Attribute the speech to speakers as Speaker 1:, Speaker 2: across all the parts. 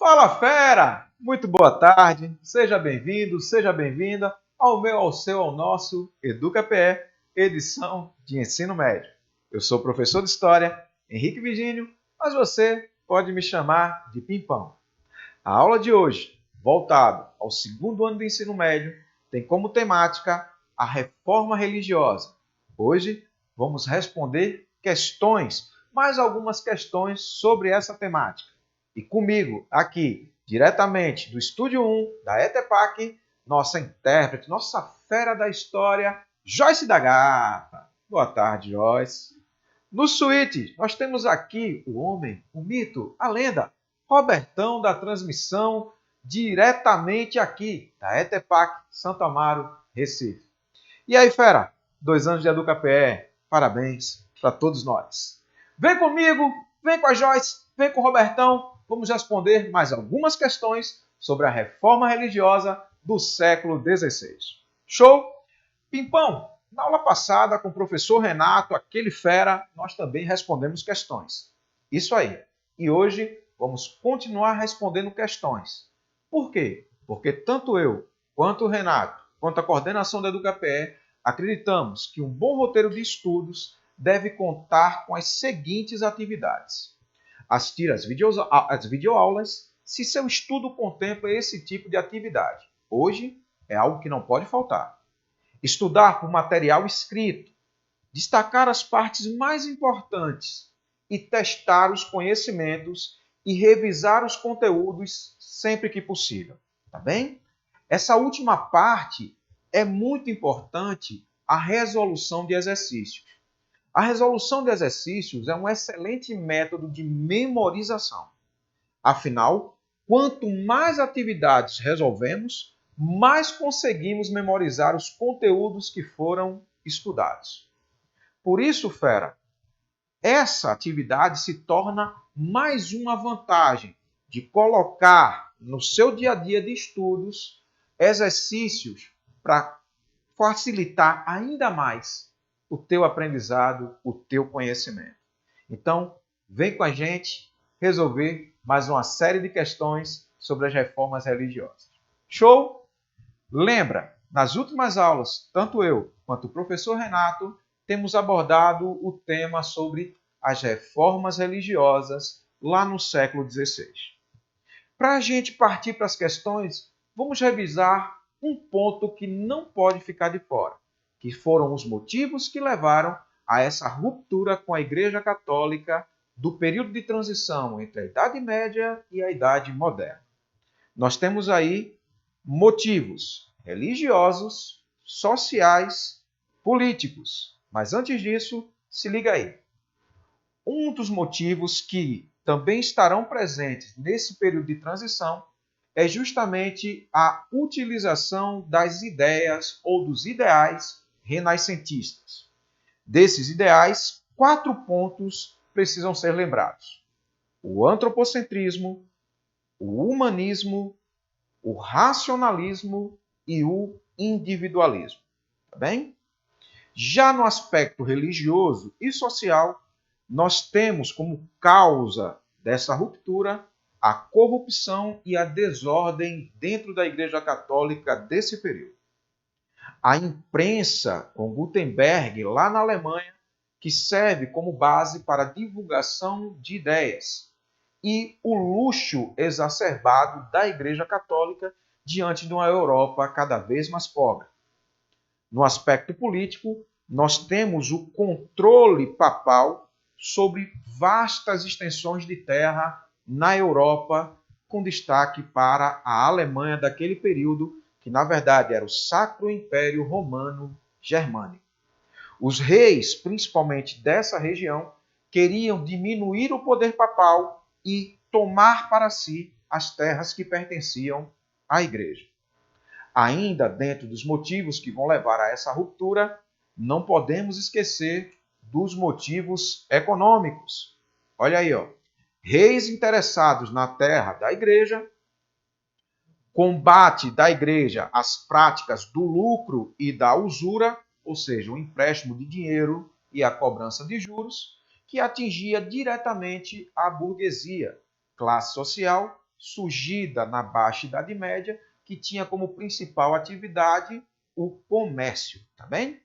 Speaker 1: Fala, fera! Muito boa tarde, seja bem-vindo, seja bem-vinda ao meu, ao seu, ao nosso EducaPE, edição de ensino médio. Eu sou o professor de História, Henrique Virgínio, mas você pode me chamar de Pimpão. A aula de hoje, voltada ao segundo ano do ensino médio, tem como temática a reforma religiosa. Hoje vamos responder questões, mais algumas questões sobre essa temática. E comigo, aqui, diretamente do Estúdio 1 da ETEPAC, nossa intérprete, nossa fera da história, Joyce da Gata. Boa tarde, Joyce. No suíte, nós temos aqui o homem, o mito, a lenda, Robertão da transmissão, diretamente aqui da ETEPAC, Santo Amaro, Recife. E aí, fera? 2 anos de EducaPE, parabéns para todos nós. Vem comigo, vem com a Joyce, vem com o Robertão, vamos responder mais algumas questões sobre a reforma religiosa do século XVI. Show? Pimpão, na aula passada com o professor Renato, aquele fera, nós também respondemos questões. Isso aí. E hoje vamos continuar respondendo questões. Por quê? Porque tanto eu, quanto o Renato, quanto a coordenação da EducaPE, acreditamos que um bom roteiro de estudos deve contar com as seguintes atividades: assistir às videoaulas, se seu estudo contempla esse tipo de atividade. Hoje é algo que não pode faltar. Estudar por material escrito, destacar as partes mais importantes e testar os conhecimentos e revisar os conteúdos sempre que possível. Tá bem? Essa última parte é muito importante, a resolução de exercícios. A resolução de exercícios é um excelente método de memorização. Afinal, quanto mais atividades resolvemos, mais conseguimos memorizar os conteúdos que foram estudados. Por isso, fera, essa atividade se torna mais uma vantagem de colocar no seu dia a dia de estudos exercícios para facilitar ainda mais o teu aprendizado, o teu conhecimento. Então, vem com a gente resolver mais uma série de questões sobre as reformas religiosas. Show? Lembra, nas últimas aulas, tanto eu quanto o professor Renato temos abordado o tema sobre as reformas religiosas lá no século XVI. Para a gente partir para as questões, vamos revisar um ponto que não pode ficar de fora, que foram os motivos que levaram a essa ruptura com a Igreja Católica do período de transição entre a Idade Média e a Idade Moderna. Nós temos aí motivos religiosos, sociais, políticos. Mas antes disso, se liga aí. Um dos motivos que também estarão presentes nesse período de transição é justamente a utilização das ideias ou dos ideais renascentistas. Desses ideais, 4 pontos precisam ser lembrados: o antropocentrismo, o humanismo, o racionalismo e o individualismo. Tá bem? Já no aspecto religioso e social, nós temos como causa dessa ruptura a corrupção e a desordem dentro da Igreja Católica desse período. A imprensa com Gutenberg, lá na Alemanha, que serve como base para a divulgação de ideias, e o luxo exacerbado da Igreja Católica diante de uma Europa cada vez mais pobre. No aspecto político, nós temos o controle papal sobre vastas extensões de terra na Europa, com destaque para a Alemanha daquele período, que na verdade era o Sacro Império Romano Germânico. Os reis, principalmente dessa região, queriam diminuir o poder papal e tomar para si as terras que pertenciam à Igreja. Ainda dentro dos motivos que vão levar a essa ruptura, não podemos esquecer dos motivos econômicos. Olha aí, ó. Reis interessados na terra da igreja, combate da igreja às práticas do lucro e da usura, ou seja, o empréstimo de dinheiro e a cobrança de juros, que atingia diretamente a burguesia, classe social surgida na Baixa Idade Média, que tinha como principal atividade o comércio, tá bem?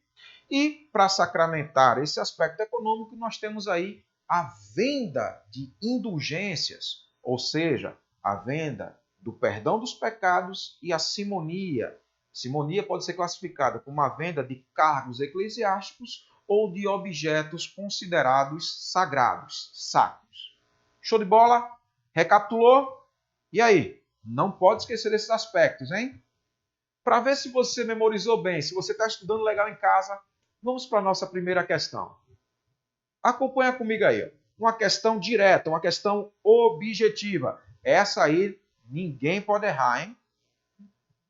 Speaker 1: E para sacramentar esse aspecto econômico, nós temos aí a venda de indulgências, ou seja, a venda do perdão dos pecados e a simonia. Simonia pode ser classificada como uma venda de cargos eclesiásticos ou de objetos considerados sagrados, sacros. Show de bola? Recapitulou? E aí? Não pode esquecer desses aspectos, hein? Para ver se você memorizou bem, se você está estudando legal em casa, vamos para a nossa primeira questão. Acompanha comigo aí. Ó. Uma questão direta, uma questão objetiva. Essa aí ninguém pode errar, hein?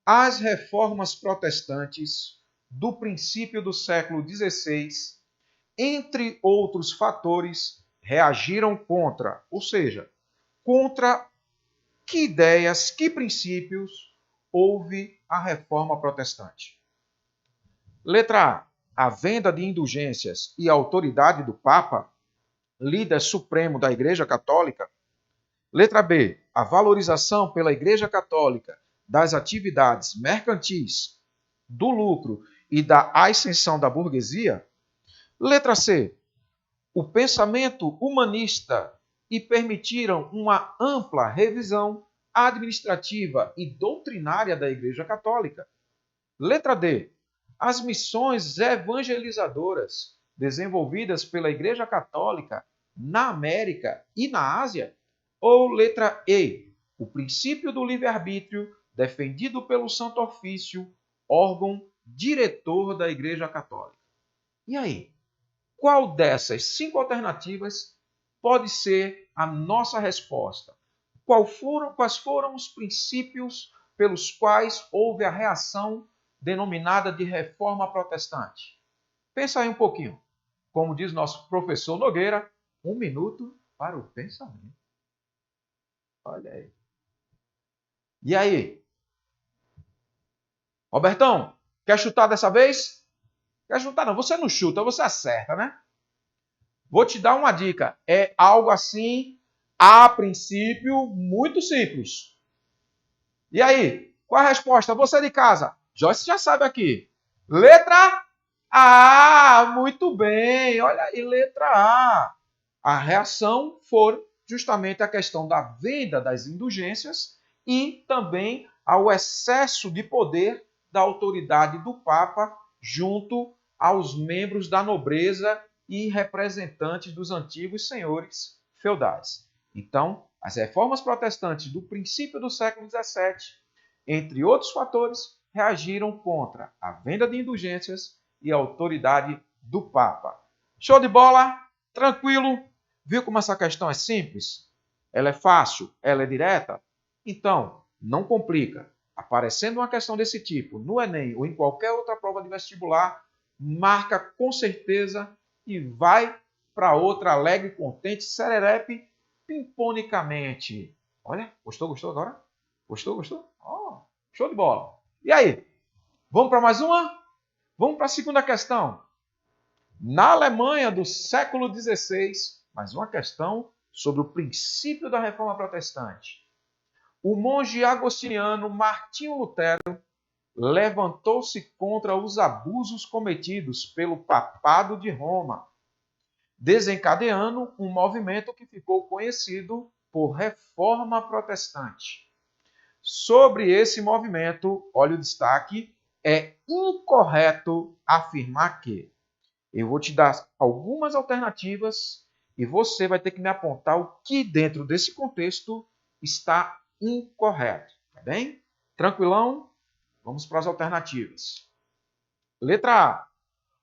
Speaker 1: As reformas protestantes do princípio do século XVI, entre outros fatores, reagiram contra, ou seja, contra que ideias, que princípios houve a reforma protestante. Letra A. A venda de indulgências e a autoridade do Papa, líder supremo da Igreja Católica. Letra B. A valorização pela Igreja Católica das atividades mercantis, do lucro e da ascensão da burguesia. Letra C. O pensamento humanista e permitiram uma ampla revisão administrativa e doutrinária da Igreja Católica. Letra D. As missões evangelizadoras desenvolvidas pela Igreja Católica na América e na Ásia. Ou letra E. O princípio do livre-arbítrio defendido pelo Santo Ofício, órgão diretor da Igreja Católica. E aí? Qual dessas 5 alternativas pode ser a nossa resposta? Quais foram os princípios pelos quais houve a reação denominada de Reforma Protestante? Pensa aí um pouquinho. Como diz nosso professor Nogueira, 1 minuto para o pensamento. Olha aí. E aí? Robertão, quer chutar dessa vez? Quer chutar não, você não chuta, você acerta, né? Vou te dar uma dica. É algo assim, a princípio, muito simples. E aí? Qual a resposta? Você de casa. Joyce já sabe aqui. Letra A. Muito bem. Olha aí, letra A. A reação foi justamente a questão da venda das indulgências e também ao excesso de poder da autoridade do Papa junto aos membros da nobreza e representantes dos antigos senhores feudais. Então, as reformas protestantes do princípio do século XVII, entre outros fatores, reagiram contra a venda de indulgências e a autoridade do Papa. Show de bola? Tranquilo? Viu como essa questão é simples? Ela é fácil? Ela é direta? Então, não complica. Aparecendo uma questão desse tipo no Enem ou em qualquer outra prova de vestibular, marca com certeza e vai para outra alegre, contente, sererepe, pimponicamente. Olha, gostou agora? Gostou? Oh, show de bola. E aí? Vamos para mais uma? Vamos para a segunda questão. Na Alemanha do século XVI, mais uma questão sobre o princípio da Reforma Protestante. O monge agostiniano Martinho Lutero levantou-se contra os abusos cometidos pelo Papado de Roma, desencadeando um movimento que ficou conhecido por Reforma Protestante. Sobre esse movimento, olha o destaque, é incorreto afirmar que. Eu vou te dar algumas alternativas e você vai ter que me apontar o que dentro desse contexto está incorreto, tá bem? Tranquilão? Vamos para as alternativas. Letra A.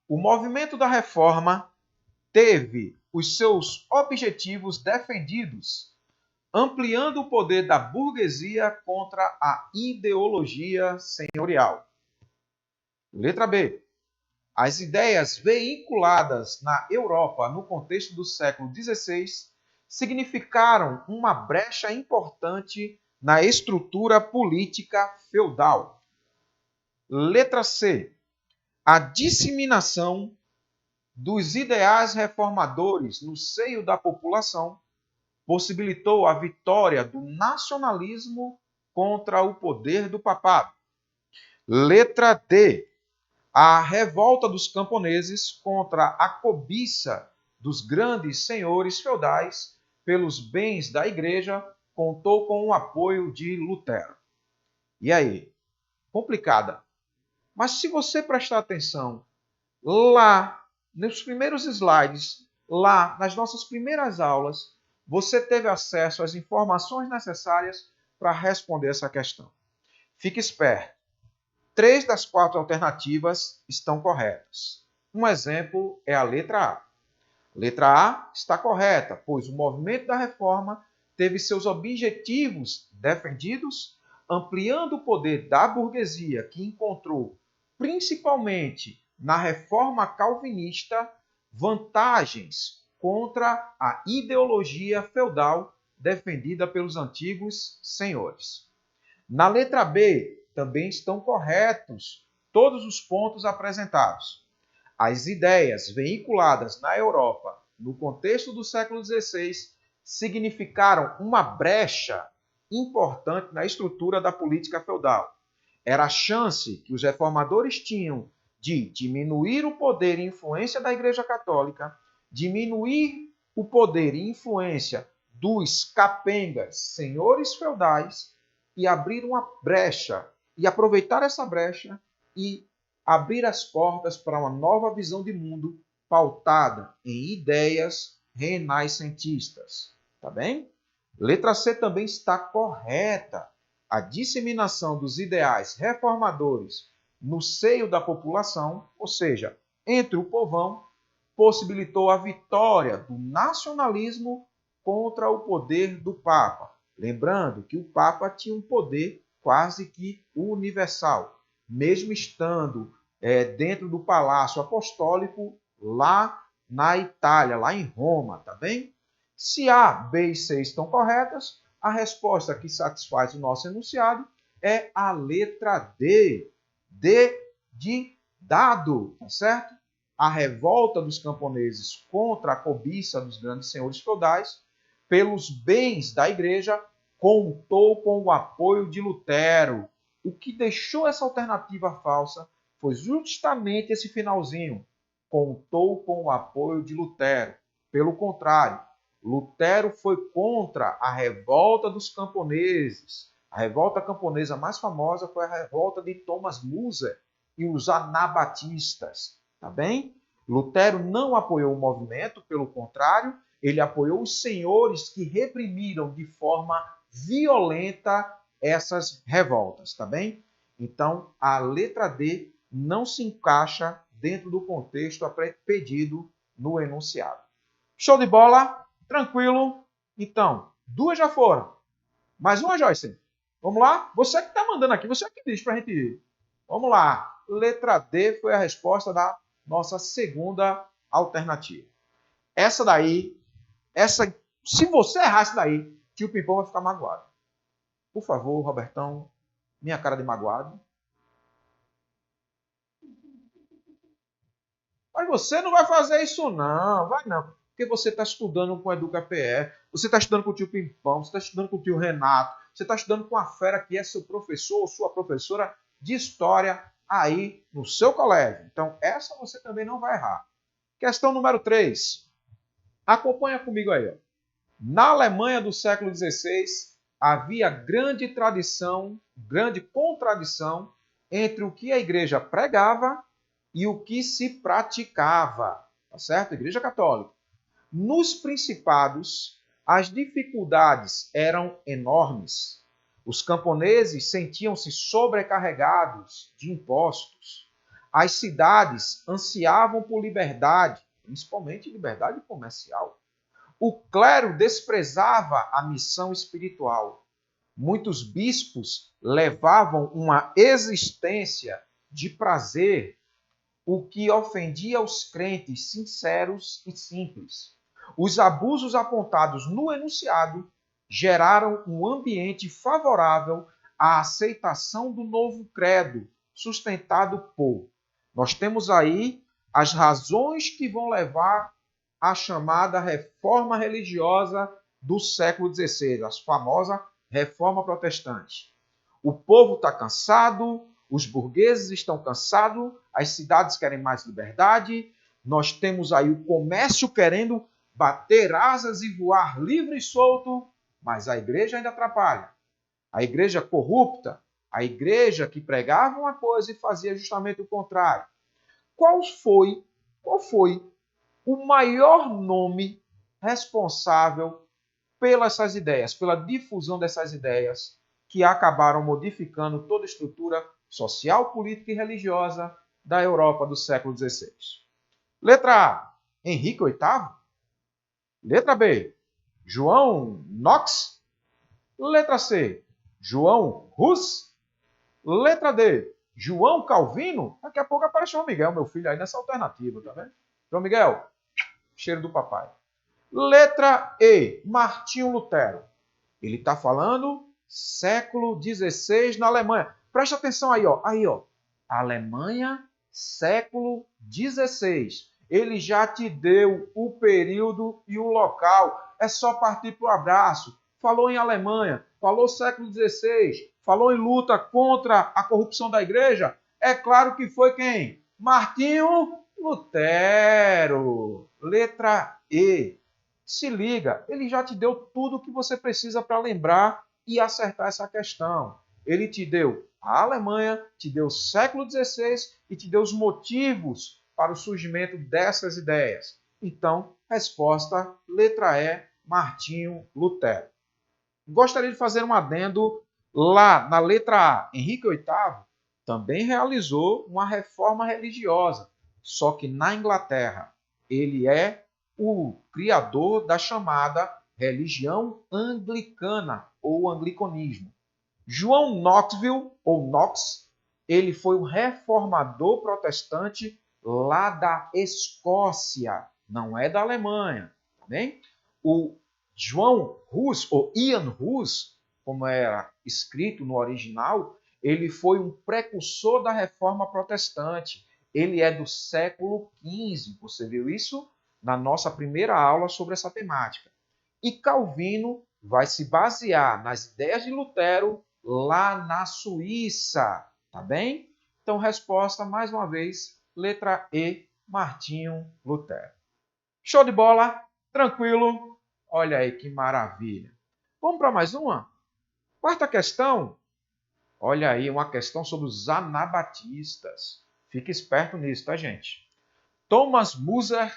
Speaker 1: O movimento da reforma teve os seus objetivos defendidos, ampliando o poder da burguesia contra a ideologia senhorial. Letra B. As ideias veiculadas na Europa no contexto do século XVI significaram uma brecha importante na estrutura política feudal. Letra C. A disseminação dos ideais reformadores no seio da população possibilitou a vitória do nacionalismo contra o poder do papado. Letra D. A revolta dos camponeses contra a cobiça dos grandes senhores feudais pelos bens da igreja contou com o apoio de Lutero. E aí? Complicada. Mas se você prestar atenção, lá nos primeiros slides, lá nas nossas primeiras aulas, você teve acesso às informações necessárias para responder essa questão. Fique esperto. 3 das 4 alternativas estão corretas. Um exemplo é a letra A. A letra A está correta, pois o movimento da reforma teve seus objetivos defendidos, ampliando o poder da burguesia, que encontrou, principalmente na reforma calvinista, vantagens contra a ideologia feudal defendida pelos antigos senhores. Na letra B, também estão corretos todos os pontos apresentados. As ideias veiculadas na Europa no contexto do século XVI significaram uma brecha importante na estrutura da política feudal. Era a chance que os reformadores tinham de diminuir o poder e influência da Igreja Católica, diminuir o poder e influência dos capengas, senhores feudais, e abrir uma brecha, e aproveitar essa brecha e abrir as portas para uma nova visão de mundo pautada em ideias renascentistas. Tá bem? Letra C também está correta. A disseminação dos ideais reformadores no seio da população, ou seja, entre o povão, possibilitou a vitória do nacionalismo contra o poder do Papa. Lembrando que o Papa tinha um poder quase que universal, mesmo estando dentro do Palácio Apostólico lá na Itália, lá em Roma, tá bem? Se A, B e C estão corretas, a resposta que satisfaz o nosso enunciado é a letra D. D de dado, tá certo? A revolta dos camponeses contra a cobiça dos grandes senhores feudais pelos bens da igreja contou com o apoio de Lutero. O que deixou essa alternativa falsa foi justamente esse finalzinho. Contou com o apoio de Lutero. Pelo contrário, Lutero foi contra a revolta dos camponeses. A revolta camponesa mais famosa foi a revolta de Thomas Müller e os anabatistas. Tá bem? Lutero não apoiou o movimento, pelo contrário, ele apoiou os senhores que reprimiram de forma violenta essas revoltas, tá bem? Então, a letra D não se encaixa dentro do contexto pedido no enunciado. Show de bola? Tranquilo? Então, 2 já foram. Mais uma, Joyce? Vamos lá? Você que está mandando aqui, você que diz para a gente ir. Vamos lá. Letra D foi a resposta da nossa segunda alternativa. Essa daí, se você errar essa daí, tio Pimpão vai ficar magoado. Por favor, Robertão, minha cara de magoado. Mas você não vai fazer isso não, vai não. Porque você está estudando com o EducaPE, você está estudando com o tio Pimpão, você está estudando com o tio Renato, você está estudando com a fera que é seu professor ou sua professora de história aí no seu colégio. Então, essa você também não vai errar. Questão número 3. Acompanha comigo aí. Ó. Na Alemanha do século XVI, havia grande contradição entre o que a igreja pregava e o que se praticava, tá certo? A Igreja Católica. Nos principados, as dificuldades eram enormes. Os camponeses sentiam-se sobrecarregados de impostos. As cidades ansiavam por liberdade, principalmente liberdade comercial. O clero desprezava a missão espiritual. Muitos bispos levavam uma existência de prazer, o que ofendia os crentes sinceros e simples. Os abusos apontados no enunciado geraram um ambiente favorável à aceitação do novo credo, sustentado por. Nós temos aí as razões que vão levar à chamada reforma religiosa do século XVI, a famosa Reforma Protestante. O povo está cansado, os burgueses estão cansados, as cidades querem mais liberdade, nós temos aí o comércio querendo bater asas e voar livre e solto, mas a igreja ainda atrapalha. A igreja corrupta, a igreja que pregava uma coisa e fazia justamente o contrário. Qual foi o maior nome responsável pelas essas ideias, pela difusão dessas ideias que acabaram modificando toda a estrutura social, política e religiosa da Europa do século XVI? Letra A, Henrique VIII. Letra B, João Knox. Letra C, João Hus. Letra D, João Calvino. Daqui a pouco aparece o João Miguel, meu filho, aí nessa alternativa, tá vendo? João Miguel, cheiro do papai. Letra E, Martinho Lutero. Ele está falando século XVI na Alemanha. Presta atenção aí, ó. Aí, ó. Alemanha, século XVI. Ele já te deu o período e o local. É só partir para o abraço. Falou em Alemanha, falou século XVI, falou em luta contra a corrupção da igreja. É claro que foi quem? Martinho Lutero. Letra E. Se liga, ele já te deu tudo o que você precisa para lembrar e acertar essa questão. Ele te deu a Alemanha, te deu o século XVI e te deu os motivos para o surgimento dessas ideias. Então, resposta, letra E, Martinho Lutero. Gostaria de fazer um adendo lá na letra A. Henrique VIII também realizou uma reforma religiosa, só que na Inglaterra. Ele é o criador da chamada religião anglicana ou anglicanismo. João Knoxville, ou Knox, ele foi um reformador protestante lá da Escócia, não é da Alemanha. Tá bem? O João Hus, ou Ian Hus, como era escrito no original, ele foi um precursor da reforma protestante. Ele é do século XV. Você viu isso na nossa primeira aula sobre essa temática. E Calvino vai se basear nas ideias de Lutero lá na Suíça, tá bem? Então, resposta, mais uma vez, letra E, Martinho Lutero. Show de bola? Tranquilo? Olha aí que maravilha. Vamos para mais uma? Quarta questão. Olha aí, uma questão sobre os anabatistas. Fique esperto nisso, tá, gente? Thomas Müller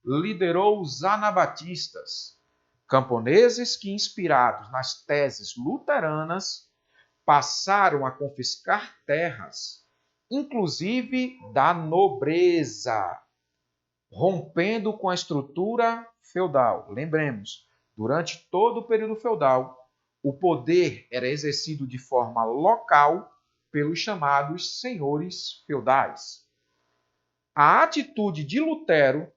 Speaker 1: liderou os anabatistas, camponeses que, inspirados nas teses luteranas, passaram a confiscar terras, inclusive da nobreza, rompendo com a estrutura feudal. Lembremos, durante todo o período feudal, o poder era exercido de forma local pelos chamados senhores feudais. A atitude de Lutero,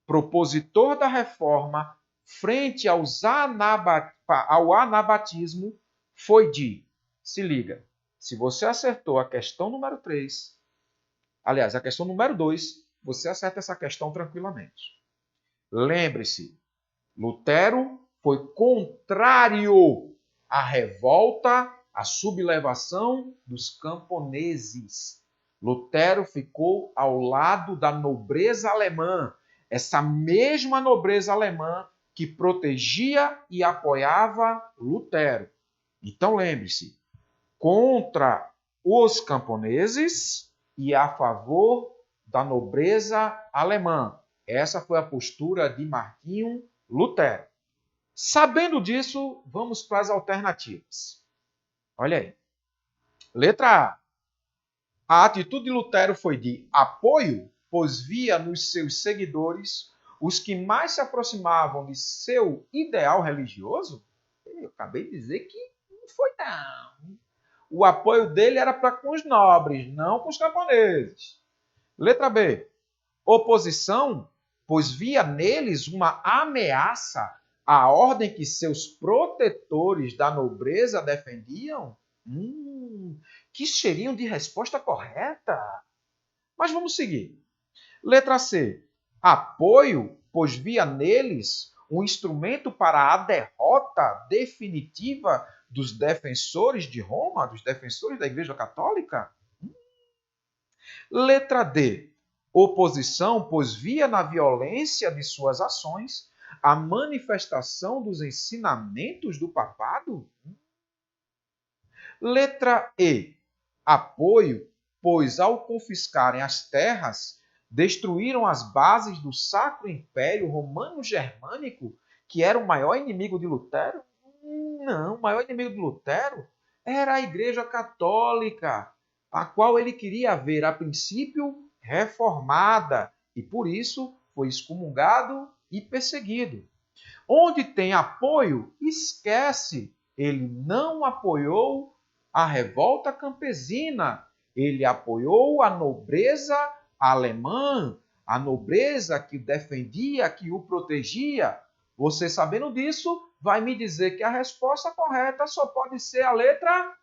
Speaker 1: propositor da reforma, frente ao anabatismo, foi de, se liga, se você acertou a questão número 3, aliás, a questão número 2, você acerta essa questão tranquilamente. Lembre-se, Lutero foi contrário à revolta, à sublevação dos camponeses. Lutero ficou ao lado da nobreza alemã, essa mesma nobreza alemã que protegia e apoiava Lutero. Então lembre-se, contra os camponeses e a favor da nobreza alemã. Essa foi a postura de Martinho Lutero. Sabendo disso, vamos para as alternativas. Olha aí. Letra A. A atitude de Lutero foi de apoio, pois via nos seus seguidores os que mais se aproximavam de seu ideal religioso? Eu acabei de dizer que não foi não. O apoio dele era para com os nobres, não com os camponeses. Letra B. Oposição, pois via neles uma ameaça à ordem que seus protetores da nobreza defendiam? Que cheirinho de resposta correta. Mas vamos seguir. Letra C. Apoio, pois via neles um instrumento para a derrota definitiva dos defensores de Roma, dos defensores da Igreja Católica? Letra D. Oposição, pois via na violência de suas ações a manifestação dos ensinamentos do papado? Letra E. Apoio, pois ao confiscarem as terras, destruíram as bases do Sacro Império Romano-Germânico, que era o maior inimigo de Lutero? Não, o maior inimigo de Lutero era a Igreja Católica, a qual ele queria ver, a princípio, reformada, e por isso foi excomungado e perseguido. Onde tem apoio, esquece. Ele não apoiou a revolta campesina, ele apoiou a nobreza alemã, a nobreza que defendia, que o protegia. Você sabendo disso, vai me dizer que a resposta correta só pode ser a letra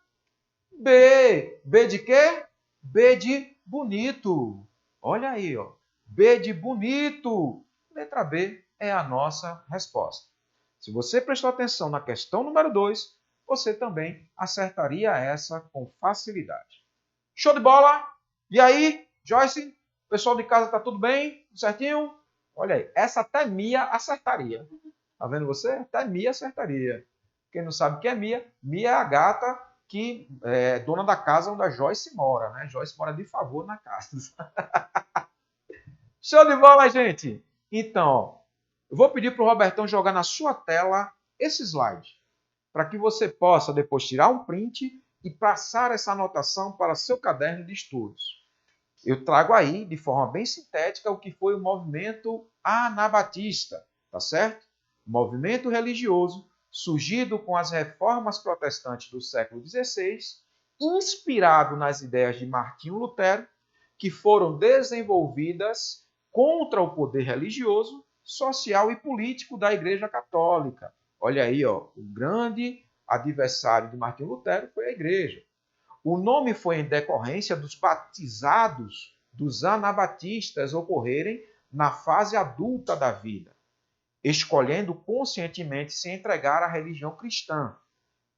Speaker 1: B. B de quê? B de bonito. Olha aí, ó. B de bonito. Letra B é a nossa resposta. Se você prestou atenção na questão número 2, você também acertaria essa com facilidade. Show de bola? E aí, Joyce? Pessoal de casa, tá tudo bem? Tudo certinho? Olha aí, essa até Mia acertaria. Tá vendo você? Até Mia acertaria. Quem não sabe o que é Mia? Mia é a gata que é dona da casa onde a Joyce mora, né? Joyce mora de favor na casa. Show de bola, gente! Então, ó, eu vou pedir para o Robertão jogar na sua tela esse slide, para que você possa depois tirar um print e passar essa anotação para seu caderno de estudos. Eu trago aí, de forma bem sintética, o que foi o movimento anabatista, tá certo? Movimento religioso surgido com as reformas protestantes do século XVI, inspirado nas ideias de Martinho Lutero, que foram desenvolvidas contra o poder religioso, social e político da Igreja Católica. Olha aí, ó, o grande adversário de Martinho Lutero foi a Igreja. O nome foi em decorrência dos batizados dos anabatistas ocorrerem na fase adulta da vida, escolhendo conscientemente se entregar à religião cristã.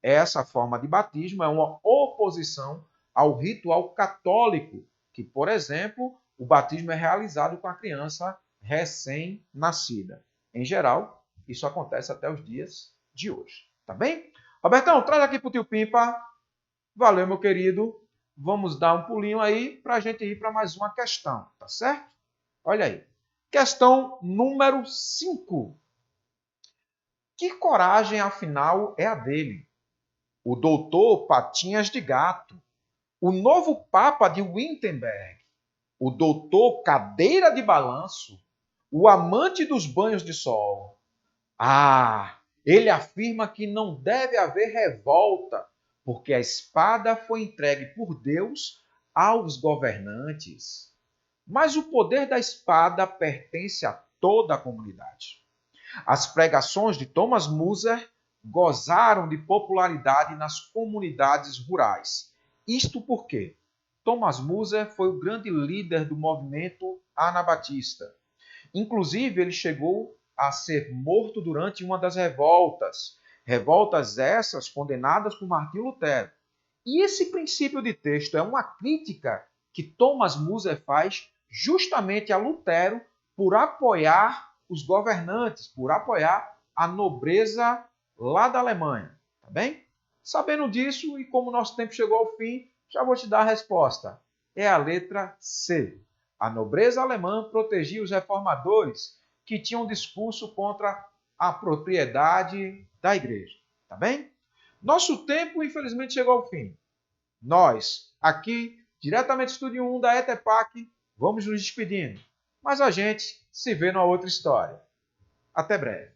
Speaker 1: Essa forma de batismo é uma oposição ao ritual católico, que, por exemplo, o batismo é realizado com a criança recém-nascida. Em geral, isso acontece até os dias de hoje. Tá bem? Robertão, traz aqui para o tio Pimpa. Valeu, meu querido. Vamos dar um pulinho aí para a gente ir para mais uma questão, tá certo? Olha aí. Questão número 5. Que coragem, afinal, é a dele? O doutor Patinhas de Gato, o novo Papa de Wittenberg, o doutor Cadeira de Balanço, o amante dos banhos de sol. Ah, ele afirma que não deve haver revolta, porque a espada foi entregue por Deus aos governantes. Mas o poder da espada pertence a toda a comunidade. As pregações de Thomas Müller gozaram de popularidade nas comunidades rurais. Isto porque Thomas Müller foi o grande líder do movimento anabatista. Inclusive, ele chegou a ser morto durante uma das revoltas. Revoltas essas condenadas por Martinho Lutero. E esse princípio de texto é uma crítica que Thomas Müller faz justamente a Lutero por apoiar os governantes, por apoiar a nobreza lá da Alemanha. Tá bem? Sabendo disso, e como o nosso tempo chegou ao fim, já vou te dar a resposta. É a letra C. A nobreza alemã protegia os reformadores que tinham um discurso contra a propriedade da igreja. Tá bem? Nosso tempo, infelizmente, chegou ao fim. Nós, aqui, diretamente do Estúdio 1 da ETEPAC, vamos nos despedindo. Mas a gente se vê numa outra história. Até breve.